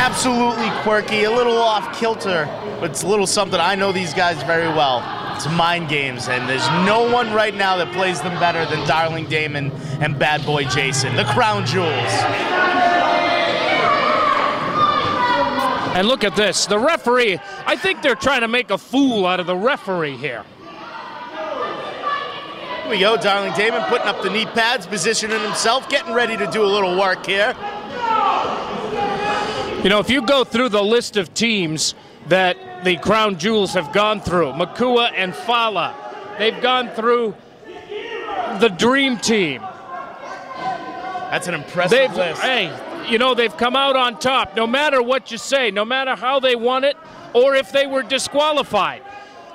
absolutely quirky, a little off kilter, but it's a little something. I know these guys very well. It's mind games, and there's no one right now that plays them better than Darling Damon and Bad Boy Jason, the crown jewels. And look at this, the referee, I think they're trying to make a fool out of the referee here. Here we go, Darling Damon putting up the knee pads, positioning himself, getting ready to do a little work here. You know, if you go through the list of teams that the Crown Jewels have gone through, Makua and Fala, they've gone through the Dream Team. That's an impressive list. Hey, you know, they've come out on top, no matter what you say, no matter how they won it or if they were disqualified.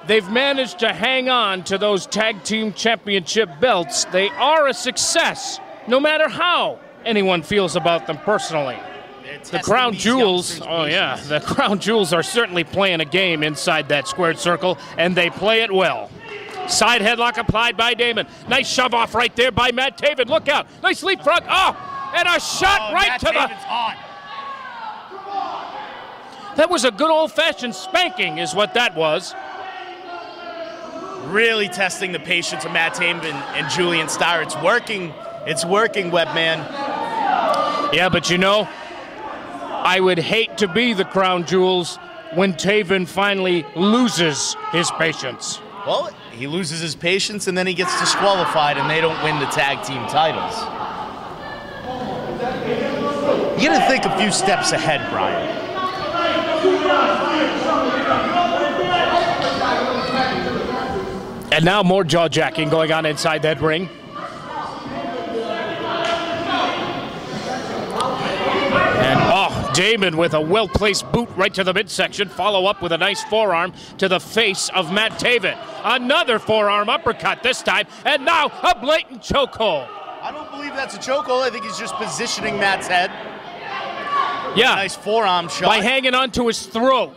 They've managed to hang on to those tag team championship belts. They are a success, no matter how anyone feels about them personally. The Crown Jewels, oh yeah, the Crown Jewels are certainly playing a game inside that squared circle, and they play it well. Side headlock applied by Damon. Nice shove off right there by Matt Taven. Look out, nice leapfrog. Oh, and a shot right Matt to the... hot. That was a good old-fashioned spanking is what that was. Really testing the patience of Matt Taven and Julian Starr. It's working, Webman. Yeah, but you know, I would hate to be the Crown Jewels when Taven finally loses his patience. Well, he loses his patience and then he gets disqualified and they don't win the tag team titles. You gotta think a few steps ahead, Brian. And now more jaw-jacking going on inside that ring. And oh, Damon with a well-placed boot right to the midsection. Follow up with a nice forearm to the face of Matt Taven. Another forearm uppercut this time. And now a blatant chokehold. I don't believe that's a chokehold. I think he's just positioning Matt's head. Yeah. Nice forearm shot. By hanging onto his throat.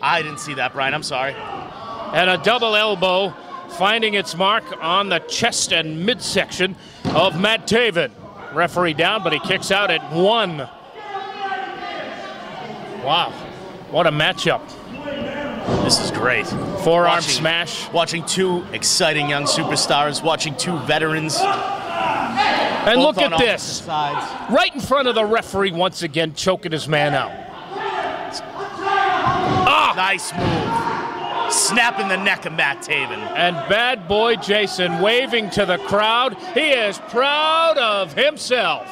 I didn't see that, Brian. I'm sorry. And a double elbow finding its mark on the chest and midsection of Matt Taven. Referee down, but he kicks out at 1. Wow, what a matchup. This is great. Forearm smash. Watching two exciting young superstars, watching two veterans. And look at this. Right in front of the referee once again, choking his man out. Ah! Nice move. Snapping the neck of Matt Taven. And Bad Boy Jason waving to the crowd. He is proud of himself.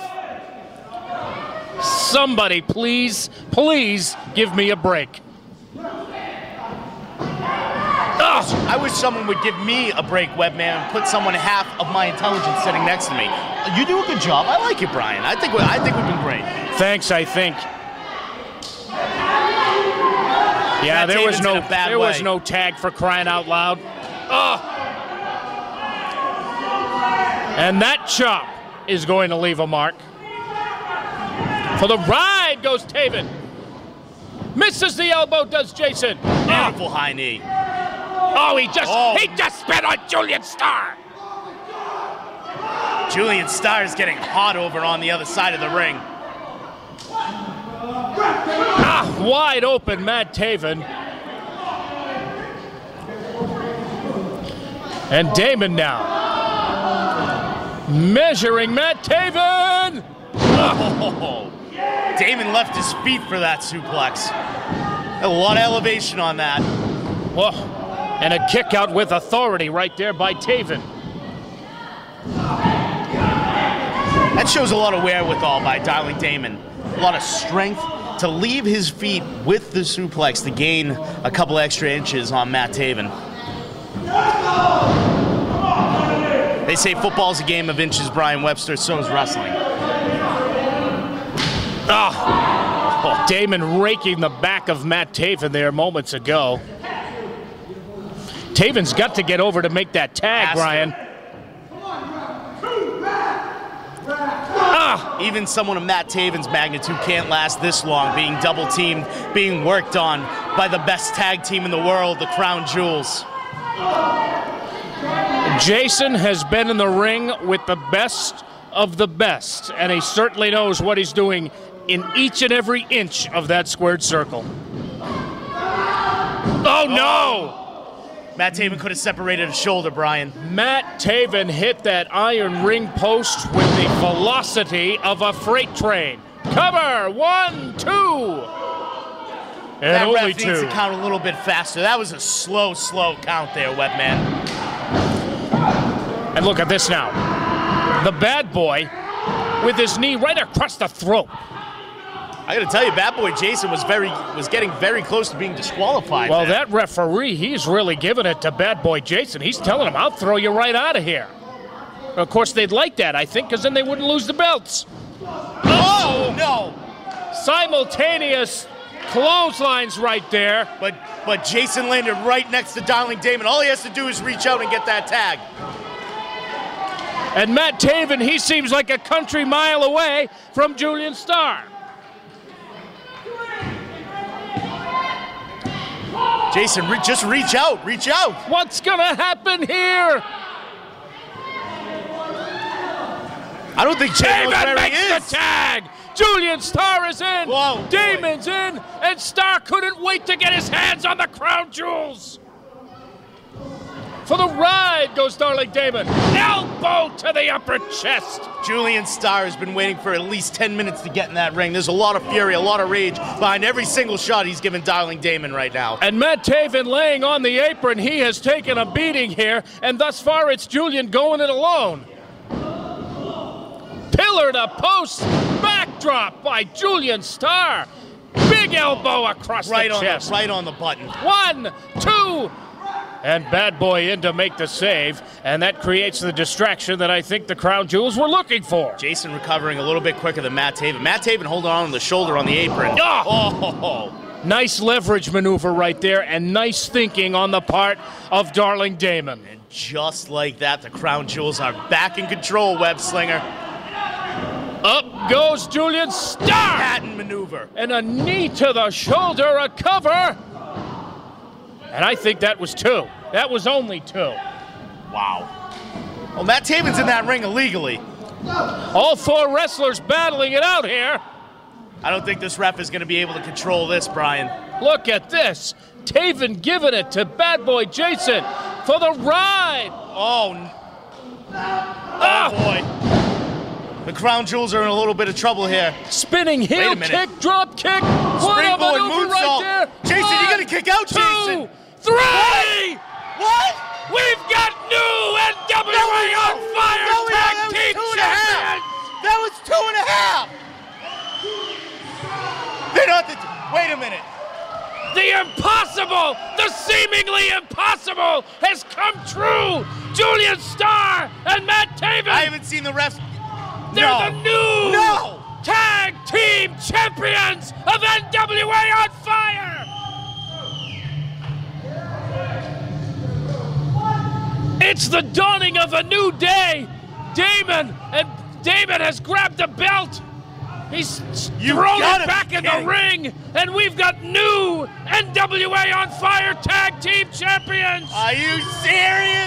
Somebody please, please give me a break. I wish someone would give me a break, Webman, and put someone half of my intelligence sitting next to me. You do a good job. I like you, Brian. I think we've been great. Thanks, I think. Yeah, there was no tag for crying out loud. Oh. And that chop is going to leave a mark. For the ride goes Taven. Misses the elbow, does Jason. Beautiful high knee. Oh, he just spit on Julian Starr. Julian Starr is getting hot over on the other side of the ring. Wide open Matt Taven. And Damon now. Measuring Matt Taven. Oh. Damon left his feet for that suplex. A lot of elevation on that. Whoa. And a kick out with authority right there by Taven. That shows a lot of wherewithal by Darling Damon. A lot of strength to leave his feet with the suplex to gain a couple extra inches on Matt Taven. They say football's a game of inches, Brian Webster, so is wrestling. Damon raking the back of Matt Taven there moments ago. Taven's got to get over to make that tag, Brian. Even someone of Matt Taven's magnitude can't last this long, being double teamed, being worked on by the best tag team in the world, the Crown Jewels. Jason has been in the ring with the best of the best, and he certainly knows what he's doing in each and every inch of that squared circle. Oh, no! Matt Taven could have separated his shoulder, Brian. Matt Taven hit that iron ring post with the velocity of a freight train. Cover, 1, 2. And that only ref needs 2. to count a little bit faster. That was a slow count there, Webman. And look at this now. The bad boy with his knee right across the throat. I gotta tell you, Bad Boy Jason was getting very close to being disqualified. Well, that referee, he's really giving it to Bad Boy Jason. He's telling him, I'll throw you right out of here. Of course, they'd like that, I think, because then they wouldn't lose the belts. Oh, no! Simultaneous clotheslines right there. But Jason landed right next to Darling Damon. All he has to do is reach out and get that tag. And Matt Taven, he seems like a country mile away from Julian Starr. Jason, just reach out. What's gonna happen here? I don't think Taven knows where makes he is. the tag. Julian Starr is in. Whoa, Damon's in, and Starr couldn't wait to get his hands on the crown jewels. For the ride goes Darling Damon. Elbow to the upper chest. Julian Starr has been waiting for at least 10 minutes to get in that ring. There's a lot of fury, a lot of rage behind every single shot he's giving Darling Damon right now. And Matt Taven laying on the apron. He has taken a beating here, and thus far it's Julian going it alone. Pillar to post, backdrop by Julian Starr. Big elbow across the chest. Right on the button. 1, 2, and Bad Boy in to make the save, and that creates the distraction that I think the crown jewels were looking for. Jason recovering a little bit quicker than Matt Taven. Matt Taven holding on the shoulder on the apron. Oh! Nice leverage maneuver right there, and nice thinking on the part of Darling Damon. And just like that, the crown jewels are back in control, Web Slinger. Up goes Julian Starr! Patent maneuver. And a knee to the shoulder, a cover. And I think that was 2. That was only 2. Wow. Well, Matt Taven's in that ring illegally. All 4 wrestlers battling it out here. I don't think this ref is going to be able to control this, Brian. Look at this. Taven giving it to Bad Boy Jason for the ride. Oh boy. The crown jewels are in a little bit of trouble here. Spinning heel kick, drop kick. What a Springboard maneuver right there. Jason, 1, you're going to kick out, 2, Jason. 3. What? We've got new NWA On Fire Tag Team Champions. That was 2.5. They're not wait a minute. The impossible, the seemingly impossible has come true. Julian Starr and Matt Taven. I haven't seen the refs. They're the new Tag Team Champions of NWA On Fire. It's the dawning of a new day. Damon has grabbed the belt. He's thrown it back in the ring, and we've got new NWA On Fire Tag Team Champions. Are you serious?